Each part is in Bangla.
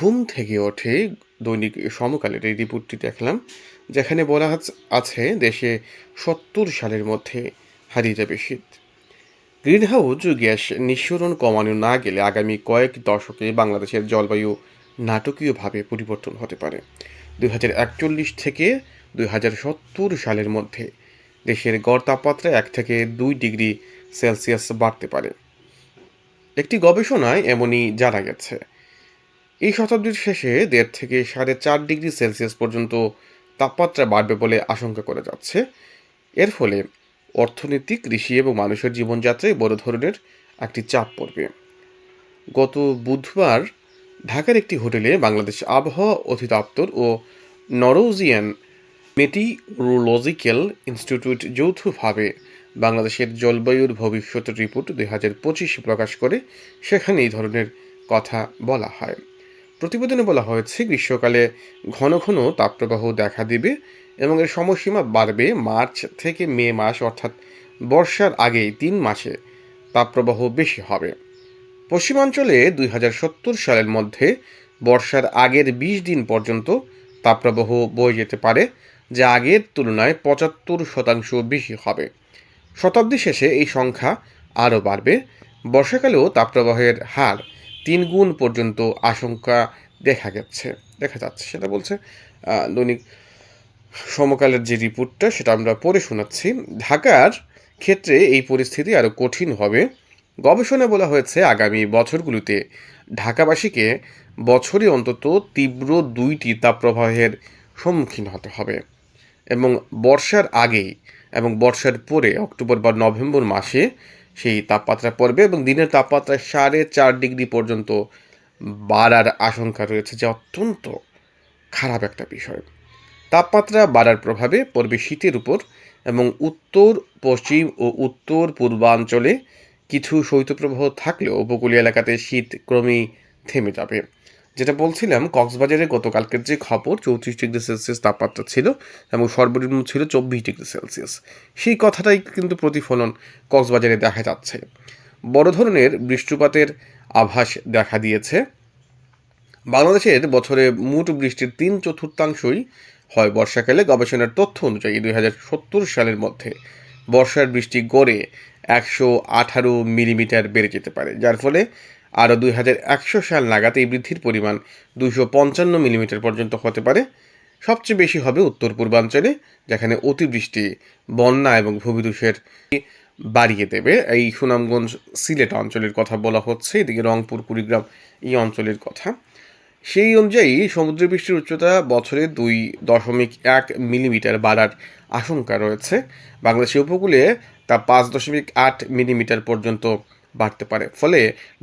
ঘুম থেকে উঠে দৈনিক সমকালের এই রিপোর্টটি দেখলাম, যেখানে বলা আছে দেশে ৭০ সালের মধ্যে হারিয়ে যাবে শীত। গ্রিনহাউস গ্যাস নিঃসরণ কমানো না গেলে আগামী কয়েক দশকে বাংলাদেশের জলবায়ু নাটকীয়ভাবে পরিবর্তন হতে পারে। ২০৪১ থেকে ২০৭০ সালের মধ্যে দেশের গড় তাপমাত্রা ১ থেকে ২ ডিগ্রি সেলসিয়াস বাড়তে পারে। একটি গবেষণায় এমনই জানা গেছে। এই শতাব্দীর শেষে ১.৫ থেকে ৪.৫ ডিগ্রি সেলসিয়াস পর্যন্ত তাপমাত্রা বাড়বে বলে আশঙ্কা করা যাচ্ছে। এর ফলে অর্থনীতি, কৃষি এবং মানুষের জীবনযাত্রায় বড় ধরনের একটি চাপ পড়বে। গত বুধবার ঢাকার একটি হোটেলে বাংলাদেশ আবহাওয়া অধিদপ্তর ও নরওয়েজিয়ান মেটিওরোলজিক্যাল ইনস্টিটিউট যৌথভাবে বাংলাদেশের জলবায়ুর ভবিষ্যৎ রিপোর্ট ২০২৫ প্রকাশ করে। সেখানে এই ধরনের কথা বলা হয়। প্রতিবেদনে বলা হয়েছে, গ্রীষ্মকালে ঘন ঘন তাপপ্রবাহ দেখা দিবে এবং এর সময়সীমা বাড়বে মার্চ থেকে মে মাস, অর্থাৎ বর্ষার আগেই ৩ মাসে তাপপ্রবাহ বেশি হবে। পশ্চিমাঞ্চলে ২০৭০ সালের মধ্যে বর্ষার আগের ২০ দিন পর্যন্ত তাপপ্রবাহ বয়ে যেতে পারে, যা আগের তুলনায় ৭৫% বেশি হবে। শতাব্দী শেষে এই সংখ্যা আরও বাড়বে। বর্ষাকালেও তাপপ্রবাহের হার ৩ গুণ পর্যন্ত আশঙ্কা দেখা যাচ্ছে, সেটা বলছে দৈনিক সমকালের যে রিপোর্টটা, সেটা আমরা পড়ে শোনাচ্ছি। ঢাকার ক্ষেত্রে এই পরিস্থিতি আরও কঠিন হবে। গবেষণায় বলা হয়েছে, আগামী বছরগুলোতে ঢাকাবাসীকে বছরে অন্তত তীব্র ২টি তাপপ্রবাহের সম্মুখীন হতে হবে এবং বর্ষার আগেই এবং বর্ষার পরে অক্টোবর বা নভেম্বর মাসে সেই তাপমাত্রা পড়বে এবং দিনের তাপমাত্রা ৪.৫ ডিগ্রি পর্যন্ত বাড়ার আশঙ্কা রয়েছে, যা অত্যন্ত খারাপ একটা বিষয়। তাপমাত্রা বাড়ার প্রভাবে পড়বে শীতের উপর এবং উত্তর পশ্চিম ও উত্তর পূর্বাঞ্চলে কিছু শৈত্যপ্রবাহ থাকলেও উপকূলীয় এলাকাতে শীত ক্রমেই থেমে যাবে। যেটা বলছিলাম, কক্সবাজারে গতকালকের যে খবর, ৩৪ ডিগ্রি সেলসিয়াস তাপমাত্রা ছিল এবং সর্বনিম্ন ছিল ২৪ ডিগ্রি সেলসিয়াস। সেই কথাটাই কিন্তু প্রতিফলন কক্সবাজারে দেখা যাচ্ছে। বড় ধরনের বৃষ্টিপাতের আভাস দেখা দিয়েছে। বাংলাদেশের বছরে মোট বৃষ্টির ৩/৪ হয় বর্ষাকালে। গবেষণার তথ্য অনুযায়ী ২০৭০ সালের মধ্যে বর্ষার বৃষ্টি গড়ে ১১৮ মিলিমিটার বেড়ে যেতে পারে, যার ফলে আরও 2100 সাল নাগাদ এই বৃদ্ধির পরিমাণ ২৫৫ মিলিমিটার পর্যন্ত হতে পারে। সবচেয়ে বেশি হবে উত্তর পূর্বাঞ্চলে, যেখানে অতিবৃষ্টি, বন্যা এবং ভূমিধসের বাড়িয়ে দেবে। এই সুনামগঞ্জ, সিলেট অঞ্চলের কথা বলা হচ্ছে, এদিকে রংপুর, কুড়িগ্রাম এই অঞ্চলের কথা। সেই অনুযায়ী সমুদ্রপৃষ্ঠের উচ্চতা বছরে ২.১ মিলিমিটার বাড়ার আশঙ্কা রয়েছে। বাংলাদেশের উপকূলে তা ৫.৮ মিলিমিটার পর্যন্ত বাড়তে পারে। ফলে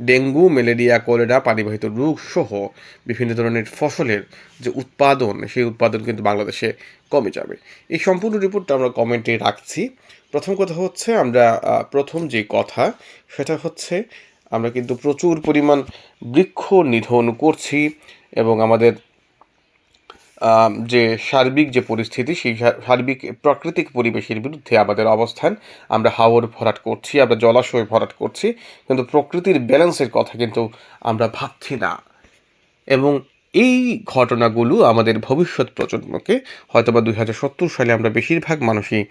ডেঙ্গু, ম্যালেরিয়া, কলেরা, পানিবাহিত রোগ সহ বিভিন্ন ধরনের ফসলের যে উৎপাদন, সেই উৎপাদন কিন্তু বাংলাদেশে কমে যাবে। এই সম্পূর্ণ রিপোর্টটা আমরা কমেন্টে রাখছি। প্রথম কথা হচ্ছে, প্রথম যে কথা সেটা হচ্ছে, আমরা কিন্তু প্রচুর পরিমাণ বৃক্ষ নিধন করছি এবং আমাদের যে সার্বিক যে পরিস্থিতি, সেই সার্বিক প্রাকৃতিক পরিবেশের বিরুদ্ধে আমাদের অবস্থান। আমরা হাওর ভরাট করছি, আমরা জলাশয় ভরাট করছি, কিন্তু প্রকৃতির ব্যালেন্সের কথা কিন্তু আমরা ভাবছি না। এবং এই ঘটনাগুলো আমাদের ভবিষ্যৎ প্রজন্মকে, হয়তোবা ২০৭০ সালে আমরা বেশিরভাগ মানুষই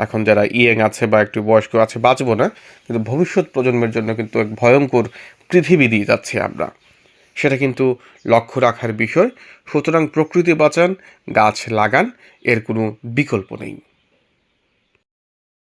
এখন যারা ইয়ং আছে বা একটু বয়স্ক আছে বাঁচব না, কিন্তু ভবিষ্যৎ প্রজন্মের জন্য কিন্তু এক ভয়ঙ্কর পৃথিবী দিয়ে যাচ্ছি আমরা। সেটা কিন্তু লক্ষ্য রাখার বিষয়। সুতরাং প্রকৃতি বাঁচান, গাছ লাগান, এর কোনো বিকল্প নেই।